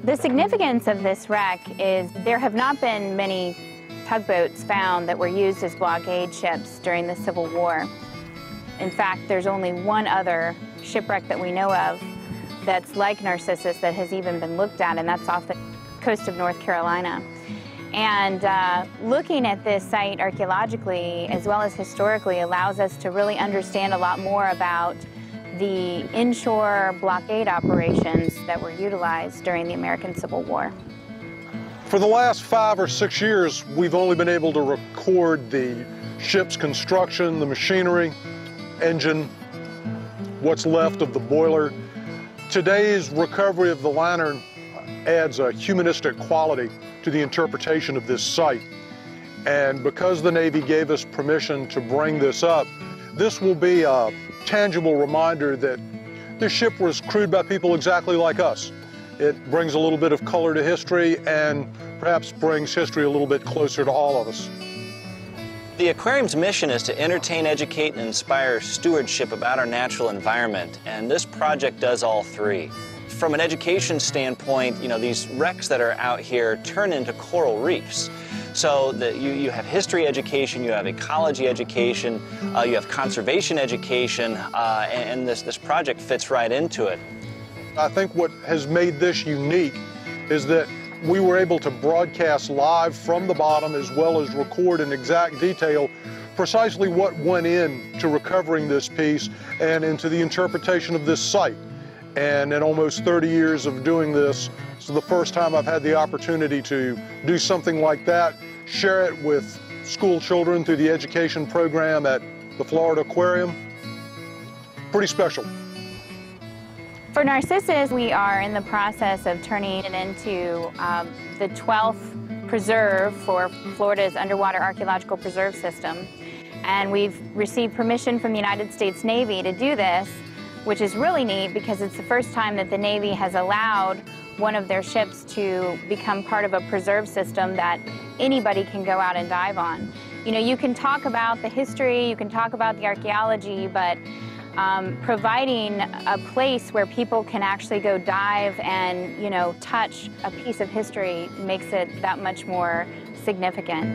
The significance of this wreck is there have not been many tugboats found that were used as blockade ships during the Civil War. In fact, there's only one other shipwreck that we know of that's like Narcissus that has even been looked at, and that's off the coast of North Carolina. And looking at this site archaeologically as well as historically allows us to really understand a lot more about the inshore blockade operations that were utilized during the American Civil War. For the last 5 or 6 years, we've only been able to record the ship's construction, the machinery, engine, what's left of the boiler. Today's recovery of the lantern adds a humanistic quality to the interpretation of this site. And because the Navy gave us permission to bring this up, this will be a tangible reminder that this ship was crewed by people exactly like us. It brings a little bit of color to history and perhaps brings history a little bit closer to all of us. The aquarium's mission is to entertain, educate, and inspire stewardship about our natural environment, and this project does all three. From an education standpoint, these wrecks that are out here turn into coral reefs. So that you have history education, you have ecology education, you have conservation education, and this project fits right into it. I think what has made this unique is that we were able to broadcast live from the bottom as well as record in exact detail precisely what went into recovering this piece and into the interpretation of this site. And in almost 30 years of doing this, it's the first time I've had the opportunity to do something like that, share it with school children through the education program at the Florida Aquarium. Pretty special. For Narcissus, we are in the process of turning it into the 12th preserve for Florida's underwater archaeological preserve system. And we've received permission from the United States Navy to do this, which is really neat because it's the first time that the Navy has allowed one of their ships to become part of a preserve system that anybody can go out and dive on. You can talk about the history, you can talk about the archaeology, but providing a place where people can actually go dive and, touch a piece of history makes it that much more significant.